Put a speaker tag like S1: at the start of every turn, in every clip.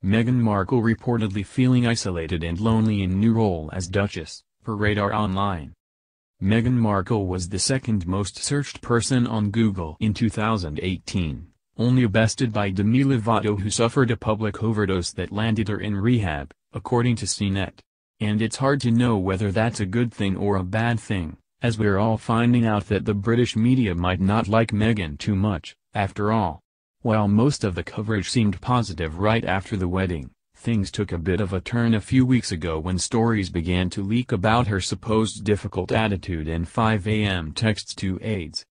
S1: Meghan Markle reportedly feeling isolated and lonely in new role as Duchess, per Radar Online. Meghan Markle was the second most searched person on Google in 2018, only bested by Demi Lovato, who suffered a public overdose that landed her in rehab, according to CNET. And it's hard to know whether that's a good thing or a bad thing, as we're all finding out that the British media might not like Meghan too much, after all. While most of the coverage seemed positive right after the wedding, things took a bit of a turn a few weeks ago when stories began to leak about her supposed difficult attitude and 5 a.m. texts to aides.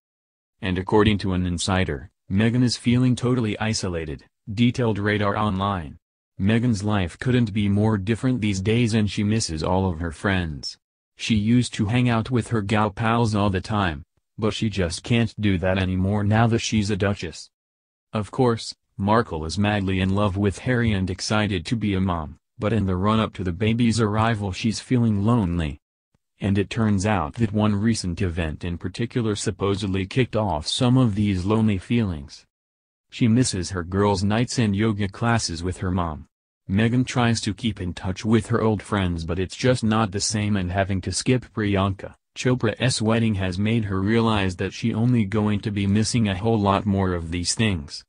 S1: And according to an insider, Meghan is feeling totally isolated, detailed Radar Online. Meghan's life couldn't be more different these days and she misses all of her friends. She used to hang out with her gal pals all the time, but she just can't do that anymore now that she's a duchess. Of course, Markle is madly in love with Harry and excited to be a mom, but in the run-up to the baby's arrival she's feeling lonely. And it turns out that one recent event in particular supposedly kicked off some of these lonely feelings. She misses her girls' nights and yoga classes with her mom. Meghan tries to keep in touch with her old friends, but it's just not the same, and having to skip Priyanka Chopra's wedding has made her realize that she's only going to be missing a whole lot more of these things.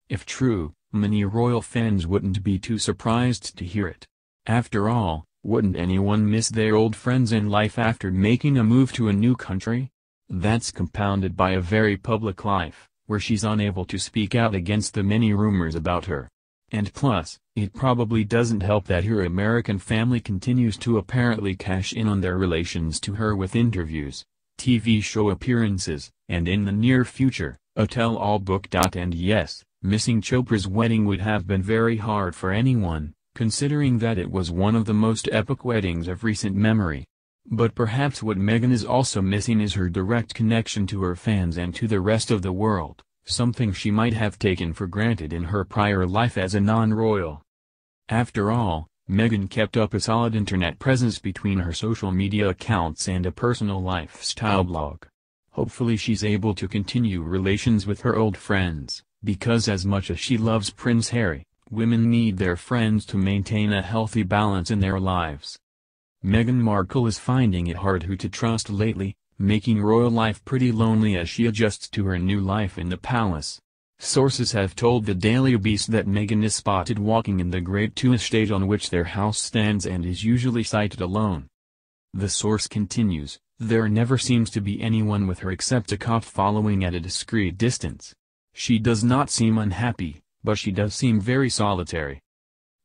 S1: If true, many royal fans wouldn't be too surprised to hear it. After all, wouldn't anyone miss their old friends and life after making a move to a new country? That's compounded by a very public life, where she's unable to speak out against the many rumors about her. And plus, it probably doesn't help that her American family continues to apparently cash in on their relations to her with interviews, TV show appearances, and in the near future, a tell-all book. And yes, missing Chopra's wedding would have been very hard for anyone, considering that it was one of the most epic weddings of recent memory. But perhaps what Meghan is also missing is her direct connection to her fans and to the rest of the world, something she might have taken for granted in her prior life as a non-royal. After all, Meghan kept up a solid internet presence between her social media accounts and a personal lifestyle blog. Hopefully she's able to continue relations with her old friends, because as much as she loves Prince Harry, women need their friends to maintain a healthy balance in their lives. Meghan Markle is finding it hard who to trust lately, making royal life pretty lonely as she adjusts to her new life in the palace. Sources have told the Daily Beast that Meghan is spotted walking in the Grade 2 estate on which their house stands and is usually sighted alone. The source continues, there never seems to be anyone with her except a cop following at a discreet distance. She does not seem unhappy, but she does seem very solitary.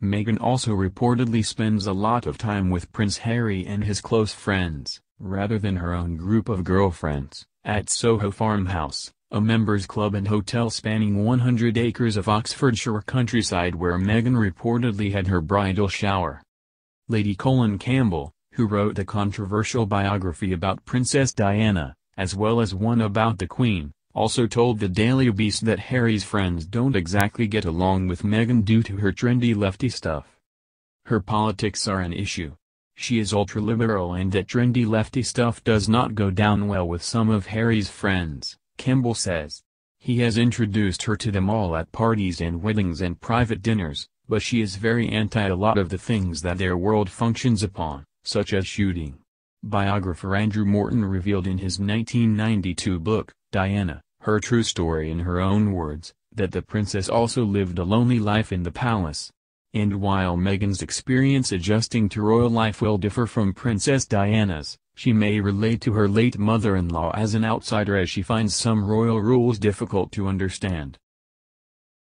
S1: Meghan also reportedly spends a lot of time with Prince Harry and his close friends, rather than her own group of girlfriends, at Soho Farmhouse, a members' club and hotel spanning 100 acres of Oxfordshire countryside where Meghan reportedly had her bridal shower. Lady Colin Campbell, who wrote a controversial biography about Princess Diana, as well as one about the Queen, also told the Daily Beast that Harry's friends don't exactly get along with Meghan due to her trendy lefty stuff. Her politics are an issue. She is ultra-liberal and that trendy lefty stuff does not go down well with some of Harry's friends, Campbell says. He has introduced her to them all at parties and weddings and private dinners, but she is very anti a lot of the things that their world functions upon, such as shooting. Biographer Andrew Morton revealed in his 1992 book, Diana, Her True Story, in her own words, that the princess also lived a lonely life in the palace. And while Meghan's experience adjusting to royal life will differ from Princess Diana's, she may relate to her late mother-in-law as an outsider as she finds some royal rules difficult to understand.